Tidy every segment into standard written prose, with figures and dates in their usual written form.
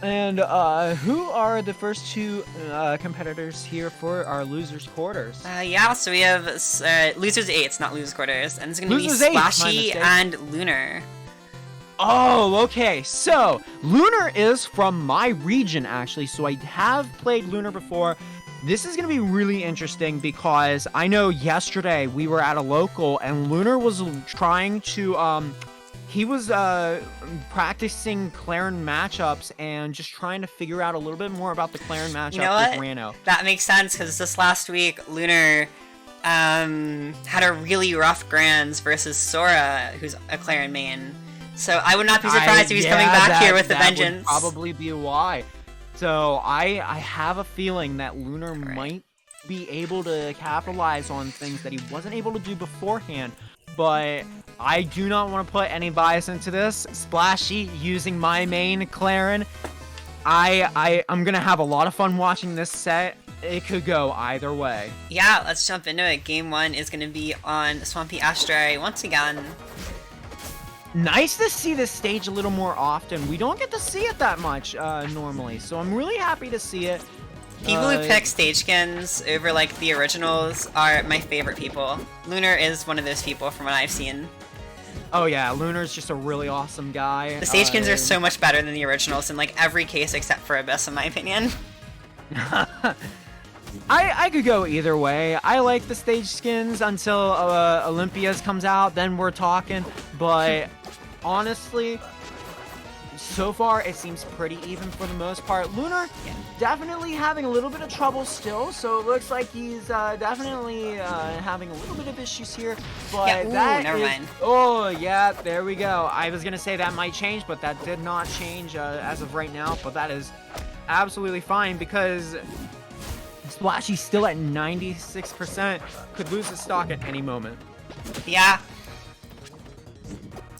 And who are the first two competitors here for our losers quarters? Yeah, so we have losers eights, not losers quarters, and it's gonna be Losers eights, my Splashy mistake. and Lunar. Oh, okay. So, Lunar is from my region, actually. So, I have played Lunar before. This is going to be really interesting because I know yesterday we were at a local and Lunar was trying to, he was practicing Clairen matchups and just trying to figure out a little bit more about the Clairen matchup You know what? with Ranno. That makes sense, because this last week, Lunar had a really rough Grands versus Sora, who's a Clairen main. So I would not be surprised if he's coming back here with a vengeance. That would probably be why. So I have a feeling that Lunar might be able to capitalize on things that he wasn't able to do beforehand. But I do not want to put any bias into this. Splashy using my main Clairen. I'm gonna have a lot of fun watching this set. It could go either way. Yeah, let's jump into it. Game 1 is going to be on Swampy Astray once again. Nice to see this stage a little more often. We don't get to see it that much normally, so I'm really happy to see it. People who pick stage skins over like the originals are my favorite people. Lunar is one of those people from what I've seen. Oh yeah, Lunar's just a really awesome guy. The stage skins are so much better than the originals in like every case except for Abyss, in my opinion. I could go either way. I like the stage skins until Olympia's comes out, then we're talking. But honestly, so far it seems pretty even for the most part. Lunar definitely having a little bit of trouble still, so it looks like he's definitely having a little bit of issues here. But Yeah, ooh, that never mind. Oh yeah, there we go. I was gonna say that might change, but that did not change as of right now. But that is absolutely fine because Splashy's still at 96%. Could lose his stock at any moment. Yeah.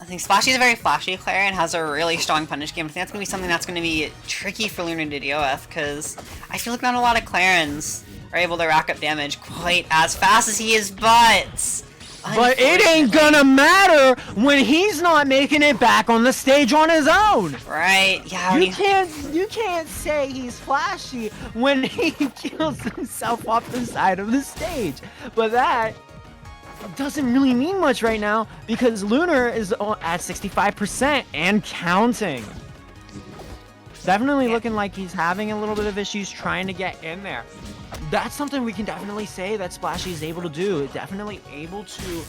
I think Splashy's a very flashy player and has a really strong punish game. I think that's going to be something that's going to be tricky for Lunar to deal with, because I feel like not a lot of Clairens are able to rack up damage quite as fast as he is, but it ain't gonna matter when he's not making it back on the stage on his own. Right? Yeah. You can't say he's flashy when he kills himself off the side of the stage. But that doesn't really mean much right now because Lunar is at 65% and counting. Definitely looking like he's having a little bit of issues trying to get in there. That's something we can definitely say that Splashy is able to do. Definitely able to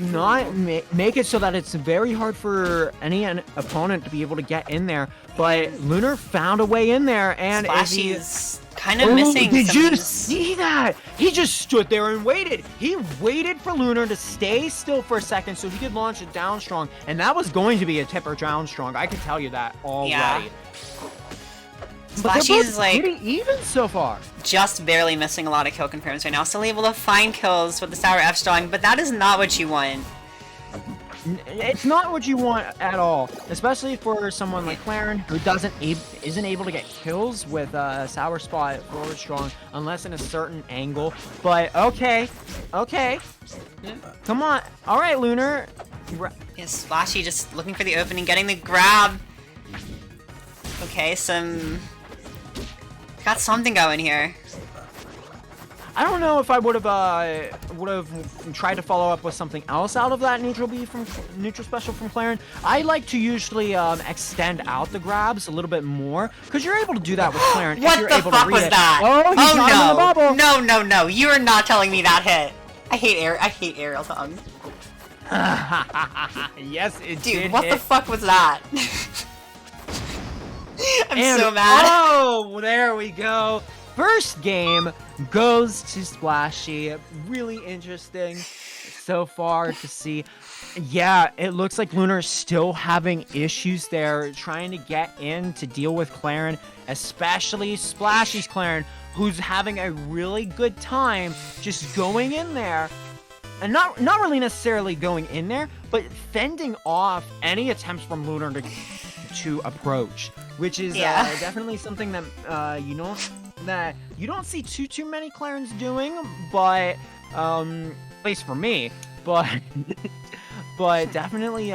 not make it so that it's very hard for any opponent to be able to get in there. But Lunar found a way in there, and Splashy's kind of missing. Did you see that? He just stood there and waited. He waited for Lunar to stay still for a second so he could launch a down strong, and that was going to be a tipper down strong. I can tell you that already. Yeah. Splashy's like pretty even so far. Just barely missing a lot of kill confirms right now. Still able to find kills with the Sour F strong, but that is not what you want. It's not what you want at all, especially for someone like Clairen who isn't able to get kills with Sour Spot forward strong unless in a certain angle. But okay, come on, all right, Lunar. Is Splashy just looking for the opening, getting the grab? Okay, got something going here. I don't know if I would have tried to follow up with something else out of that neutral special from Clairen. I like to usually extend out the grabs a little bit more because you're able to do that with Clairen. What the fuck was that? Oh, he's not in the bubble. No! You are not telling me that hit. I hate aerial tongue. Yes, it Dude, did what hit. the fuck was that? I'm so mad. Oh, there we go. First game goes to Splashy. Really interesting so far to see. Yeah, it looks like Lunar's still having issues there, trying to get in to deal with Clairen, especially Splashy's Clairen, who's having a really good time just going in there. And not really necessarily going in there, but fending off any attempts from Lunar to approach, which is definitely something that you don't see too many Clairens doing, but at least for me. But but definitely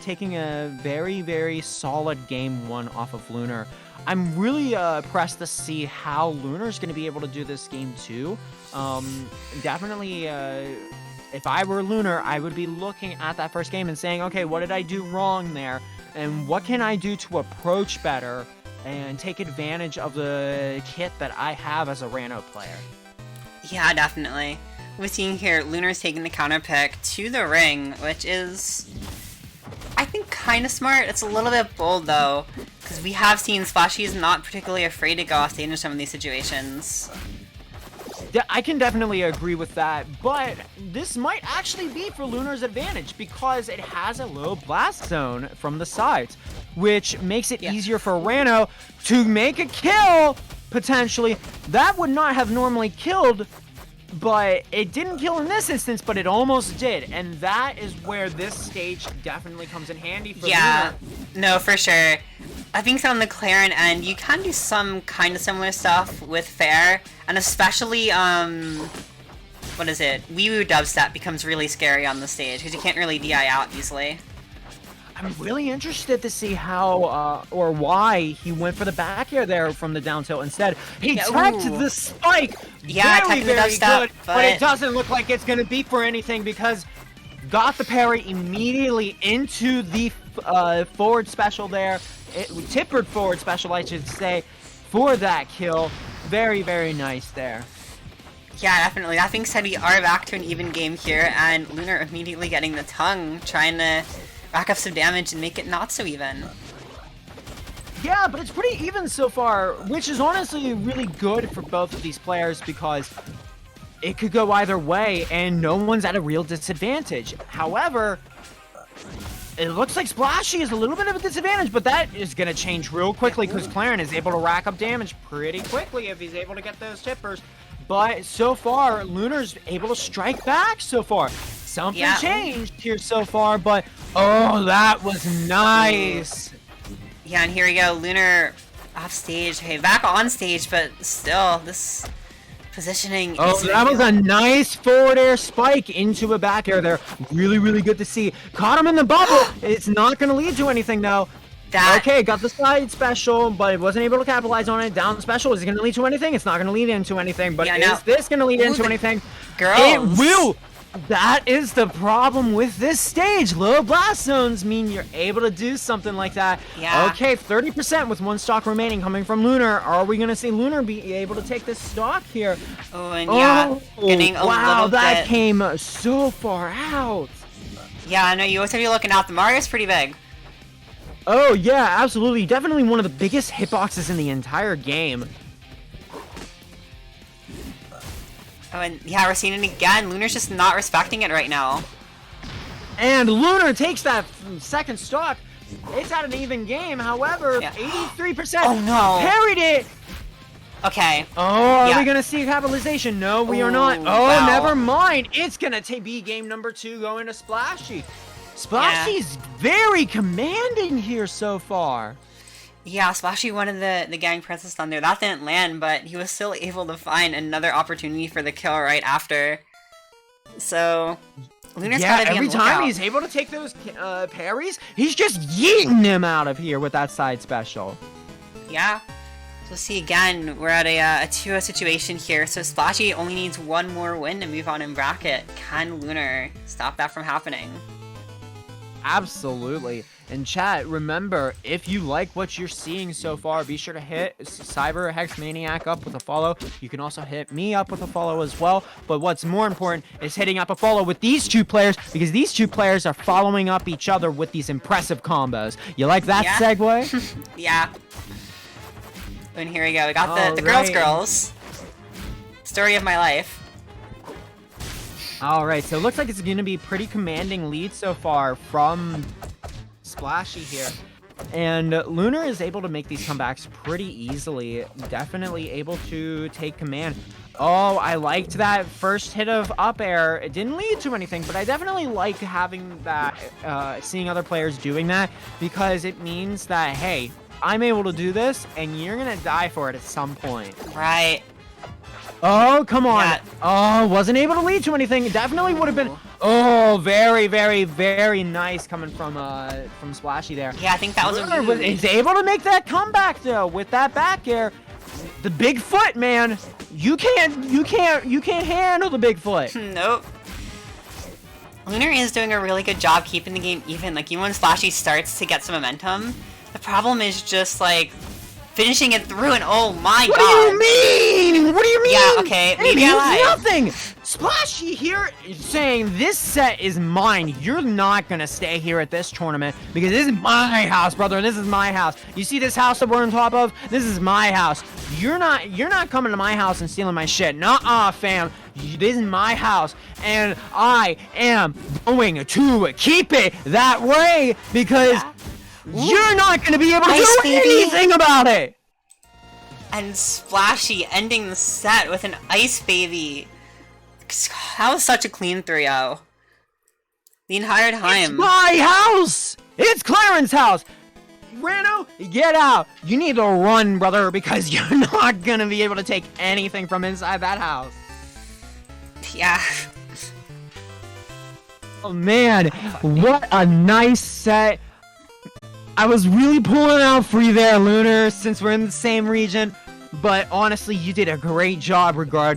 taking a very, very solid game 1 off of Lunar. I'm really pressed to see how Lunar's going to be able to do this game 2. Definitely, if I were Lunar, I would be looking at that first game and saying, okay, what did I do wrong there? And what can I do to approach better and take advantage of the kit that I have as a Ranno player? Yeah, definitely. We're seeing here, Lunar's taking the counter pick to the ring, which is, I think, kind of smart. It's a little bit bold, though, because we have seen Splashy is not particularly afraid to go off stage in some of these situations. I can definitely agree with that, but this might actually be for Lunar's advantage because it has a low blast zone from the sides, which makes it easier for Ranno to make a kill, potentially. That would not have normally killed, but it didn't kill in this instance, but it almost did, and that is where this stage definitely comes in handy for Lunar. No, for sure. I think so on the Clairen end, you can do some kind of similar stuff with Fair, and especially, what is it? Wee Woo Dubstep becomes really scary on the stage, because you can't really DI out easily. I'm really interested to see how, or why he went for the back air there from the down tilt instead. He teched the spike very, very good, but it doesn't look like it's going to be for anything because got the parry immediately into the forward special there. Tippered forward special, I should say, for that kill. Very, very nice there. Yeah, definitely. That being said, we are back to an even game here, and Lunar immediately getting the tongue, trying to rack up some damage and make it not so even. Yeah, but it's pretty even so far, which is honestly really good for both of these players because it could go either way, and no one's at a real disadvantage. However, it looks like Splashy is a little bit of a disadvantage, but that is going to change real quickly because Clairen is able to rack up damage pretty quickly if he's able to get those tippers. But so far, Lunar's able to strike back so far. Something changed here so far, but oh, that was nice. Yeah, and here we go. Lunar off stage. Hey, back on stage, but still, this positioning. Oh, that was a nice forward air spike into a back air there. Really, really good to see. Caught him in the bubble. It's not going to lead to anything, though. Okay, got the side special, but wasn't able to capitalize on it. Down special, is it going to lead to anything? It's not going to lead into anything, but is this going to lead into anything? Girls. It will! That is the problem with this stage. Low blast zones mean you're able to do something like that. Yeah. Okay, 30% with one stock remaining coming from Lunar. Are we going to see Lunar be able to take this stock here? Oh, and getting a little bit. That came so far out. Yeah, I know. You always have to be looking out. The Mario's pretty big. Oh, yeah, absolutely. Definitely one of the biggest hitboxes in the entire game. Oh, and yeah, we're seeing it again. Lunar's just not respecting it right now. And Lunar takes that second stock. It's at an even game. However, 83%. Oh, no. Parried it. Okay. Oh, are we going to see capitalization? No, we are not. Oh, never mind. It's going to be game number 2 going to Splashy. Splashy's very commanding here so far. Yeah, Splashy wanted the gang Princess Thunder. That didn't land, but he was still able to find another opportunity for the kill right after. So, Lunar's gotta be on the every time he's able to take those parries, he's just yeeting them out of here with that side special. Yeah. So see again, we're at a 2-0 situation here. So Splashy only needs one more win to move on in bracket. Can Lunar stop that from happening? Absolutely. And chat, remember, if you like what you're seeing so far, be sure to hit Cyber Hex Maniac up with a follow. You can also hit me up with a follow as well. But what's more important is hitting up a follow with these two players, because these two players are following up each other with these impressive combos. You like that segue? Yeah. And here we go. We got the girls. Story of my life. Alright, so it looks like it's going to be pretty commanding lead so far from Splashy here. And Lunar is able to make these comebacks pretty easily. Definitely able to take command. Oh, I liked that first hit of up air. It didn't lead to anything, but I definitely like having that, seeing other players doing that, because it means that, hey, I'm able to do this, and you're going to die for it at some point. Right. Oh, come on. Oh, wasn't able to lead to anything. It definitely would have been Oh, very, very, very nice coming from Splashy there. Yeah, I think that was a Lunar read. is able to make that comeback though with that back air. The big foot, man. You can't handle the big foot. Nope. Lunar is doing a really good job keeping the game even. Like, even when Splashy starts to get some momentum, the problem is just, like, finishing it through and oh my god. What do you mean? What do you mean? Yeah, okay, It maybe I means lied. nothing. Splashy here is saying this set is mine. You're not gonna stay here at this tournament because this is my house, brother. This is my house. You see this house that we're on top of? This is my house. You're not coming to my house and stealing my shit. Nuh-uh, fam. This is my house, and I am going to keep it that way because you're not gonna be able to Ice do baby. anything about it. And Splashy ending the set with an ice baby. That was such a clean 3-0. The entire time. It's my house! It's Clairen's house! Ranno, get out! You need to run, brother, because you're not gonna be able to take anything from inside that house. Yeah. Oh man, what a nice set. I was really pulling out for you there, Lunar, since we're in the same region, but honestly, you did a great job regarding